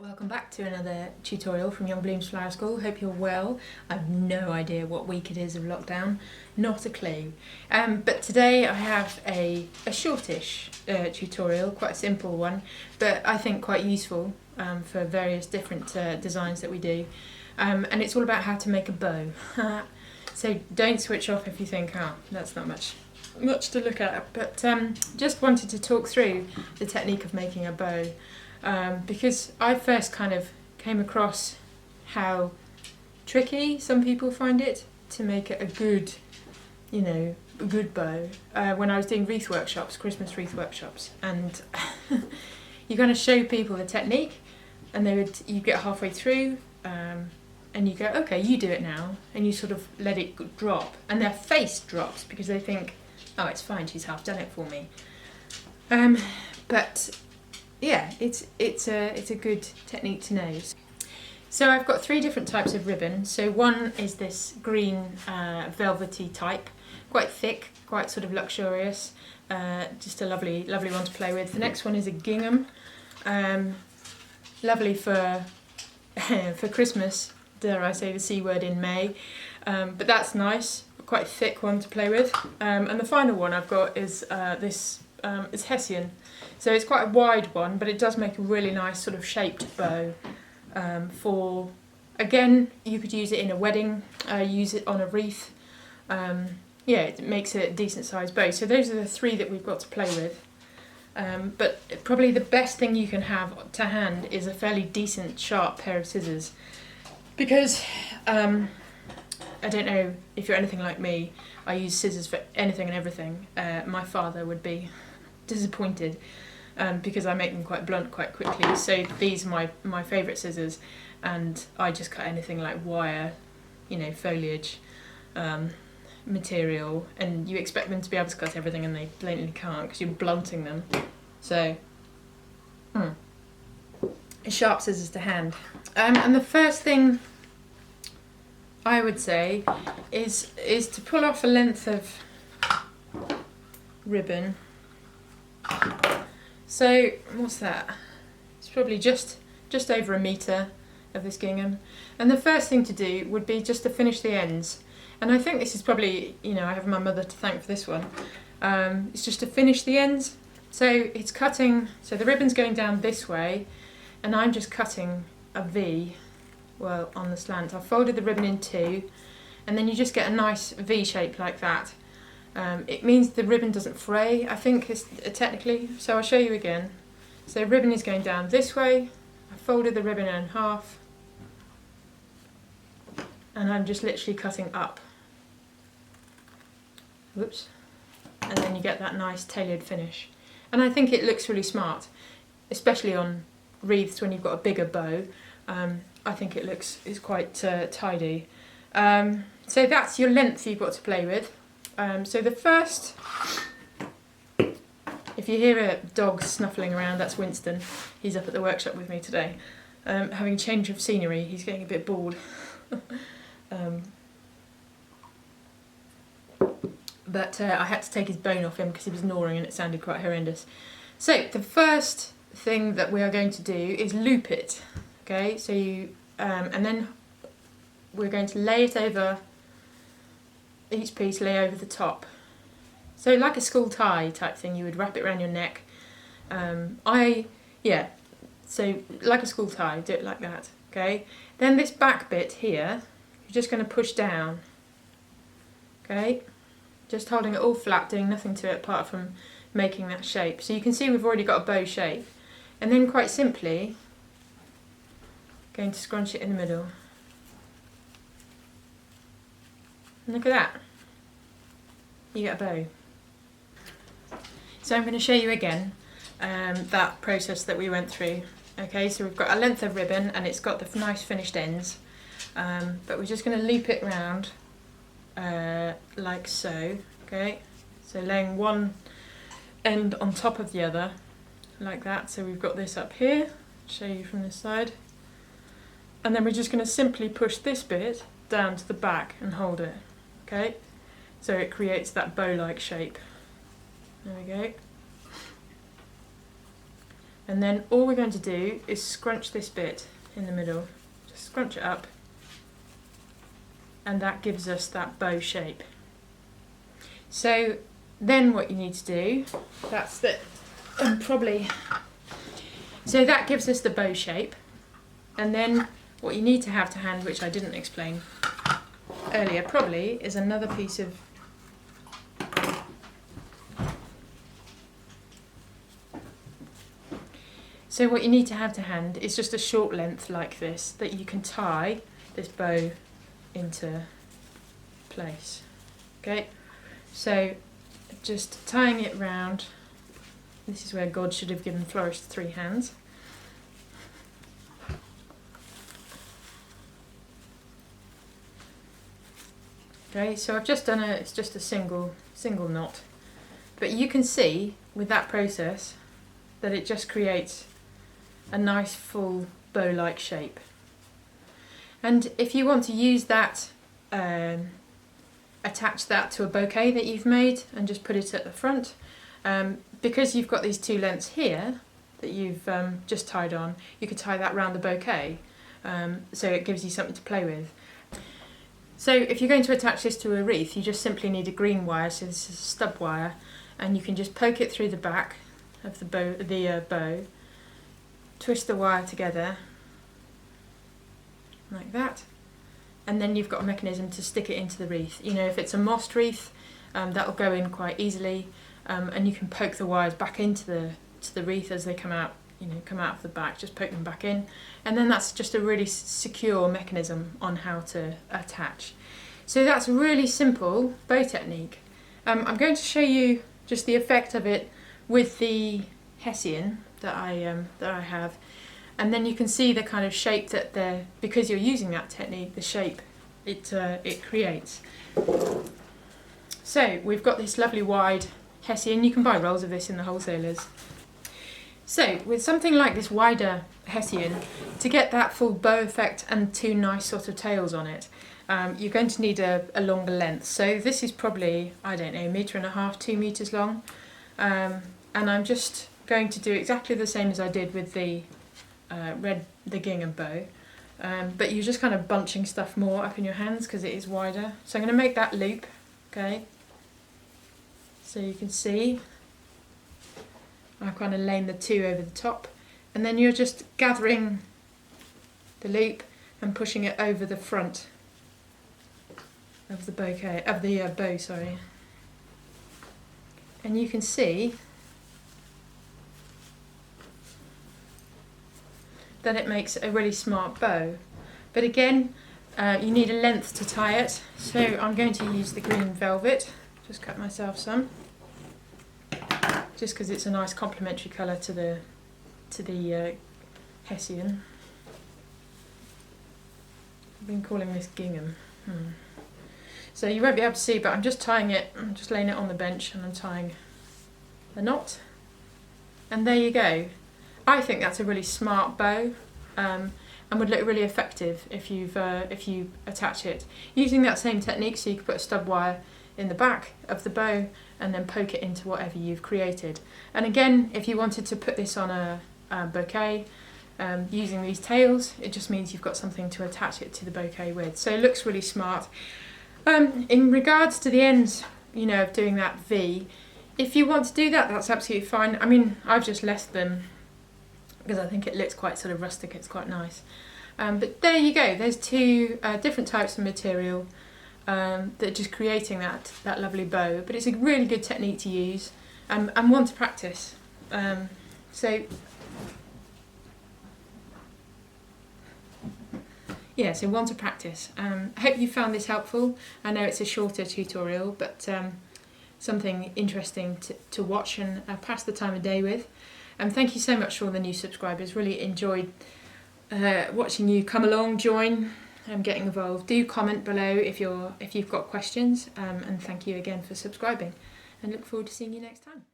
Welcome back to another tutorial from Young Blooms Flower School. Hope you're well. I've no idea what week it is of lockdown, not a clue. But today I have a shortish tutorial, quite a simple one, but I think quite useful for various different designs that we do. And it's all about how to make a bow. So don't switch off if you think, oh, that's not much to look at. But just wanted to talk through the technique of making a bow. Because I first kind of came across how tricky some people find it to make it a good bow when I was doing wreath workshops, Christmas wreath workshops, and you kind of show people the technique, and you get halfway through, and you go, okay, you do it now, and you sort of let it drop, and their face drops because they think, oh, it's fine, she's half done it for me, but. Yeah, it's a good technique to know. So I've got 3 different types of ribbon. So one is this green velvety type, quite thick, quite sort of luxurious, just a lovely one to play with. The next one is a gingham, lovely for for Christmas. Dare I say the C word in May, but that's nice, quite a thick one to play with. And the final one I've got is this is Hessian. So it's quite a wide one, but it does make a really nice sort of shaped bow. Again, you could use it in a wedding, use it on a wreath. Yeah, it makes a decent sized bow. So those are the 3 that we've got to play with. But probably the best thing you can have to hand is a fairly decent sharp pair of scissors. Because, I don't know if you're anything like me, I use scissors for anything and everything. My father would be disappointed. Because I make them quite blunt quite quickly. So these are my favourite scissors, and I just cut anything like wire, foliage, material, and you expect them to be able to cut everything and they blatantly can't because you're blunting them. So, sharp scissors to hand. And the first thing I would say is to pull off a length of ribbon. So, what's that? It's probably just over 1 metre of this gingham. And the first thing to do would be just to finish the ends. And I think this is probably, I have my mother to thank for this one. It's just to finish the ends. So it's cutting, so the ribbon's going down this way, and I'm just cutting a V, on the slant. I've folded the ribbon in 2, and then you just get a nice V shape like that. It means the ribbon doesn't fray, I think, technically, so I'll show you again. So ribbon is going down this way, I folded the ribbon in half, and I'm just literally cutting up. Whoops. And then you get that nice tailored finish. And I think it looks really smart, especially on wreaths when you've got a bigger bow. I think it's quite tidy. So that's your length you've got to play with. So the first, if you hear a dog snuffling around, that's Winston. He's up at the workshop with me today, having a change of scenery. He's getting a bit bored. But I had to take his bone off him because he was gnawing and it sounded quite horrendous. So the first thing that we are going to do is loop it. Okay, so and then we're going to lay it over. Each piece lay over the top. So like a school tie type thing, you would wrap it around your neck. So like a school tie, do it like that, okay? Then this back bit here, you're just going to push down, okay? Just holding it all flat, doing nothing to it apart from making that shape. So you can see we've already got a bow shape. And then quite simply, going to scrunch it in the middle. And look at that, you get a bow. So I'm going to show you again that process that we went through. Okay, so we've got a length of ribbon and it's got the nice finished ends, but we're just going to loop it round like so. Okay, so laying one end on top of the other like that. So we've got this up here, I'll show you from this side, and then we're just going to simply push this bit down to the back and hold it. Okay, so it creates that bow-like shape. There we go. And then all we're going to do is scrunch this bit in the middle. Just scrunch it up, and that gives us that bow shape. So then what you need to do, that's the, so that gives us the bow shape. And then what you need to have to hand, which I didn't explain earlier, probably is another piece of so what you need to have to hand is just a short length like this that you can tie this bow into place. Okay, so just tying it round. This is where God should have given florists 3 hands. Okay, so I've just done it's just a single knot. But you can see with that process that it just creates a nice full bow-like shape. And if you want to use that, attach that to a bouquet that you've made and just put it at the front, because you've got these 2 lengths here that you've just tied on, you could tie that round the bouquet, so it gives you something to play with. So if you're going to attach this to a wreath, you just simply need a green wire, so this is a stub wire, and you can just poke it through the back of the bow, twist the wire together like that, and then you've got a mechanism to stick it into the wreath. You know, if it's a mossed wreath, that'll go in quite easily, and you can poke the wires back into the wreath as they come out. You know, come out of the back, just poke them back in, and then that's just a really secure mechanism on how to attach. So that's a really simple bow technique. I'm going to show you just the effect of it with the Hessian that I have, and then you can see the kind of shape that because you're using that technique, the shape it creates. So we've got this lovely wide Hessian. You can buy rolls of this in the wholesalers. So with something like this wider Hessian, to get that full bow effect and 2 nice sort of tails on it, you're going to need a longer length. So this is probably, I don't know, 1.5 meters, 2 meters long. And I'm just going to do exactly the same as I did with the gingham bow. But you're just kind of bunching stuff more up in your hands because it is wider. So I'm going to make that loop, okay? So you can see I've kind of laid the 2 over the top, and then you're just gathering the loop and pushing it over the front of the bouquet, of the bow, sorry. And you can see that it makes a really smart bow. But again, you need a length to tie it, so I'm going to use the green velvet. Just cut myself some, just because it's a nice complementary colour to the Hessian. I've been calling this gingham. So you won't be able to see, but I'm just tying it, I'm just laying it on the bench and I'm tying the knot. And there you go. I think that's a really smart bow, and would look really effective if you attach it using that same technique. So you could put a stub wire in the back of the bow and then poke it into whatever you've created. And again, if you wanted to put this on a bouquet using these tails, it just means you've got something to attach it to the bouquet with. So it looks really smart. In regards to the ends, you know, of doing that V, if you want to do that, that's absolutely fine. I mean, I've just left them because I think it looks quite sort of rustic, it's quite nice. But there you go, there's 2 different types of material that are just creating that lovely bow. But it's a really good technique to use and one to practice. So one to practice. I hope you found this helpful. I know it's a shorter tutorial, but something interesting to watch and pass the time of day with. Thank you so much for all the new subscribers. Really enjoyed watching you come along, join, getting involved. Do comment below if you've got questions, and thank you again for subscribing, and look forward to seeing you next time.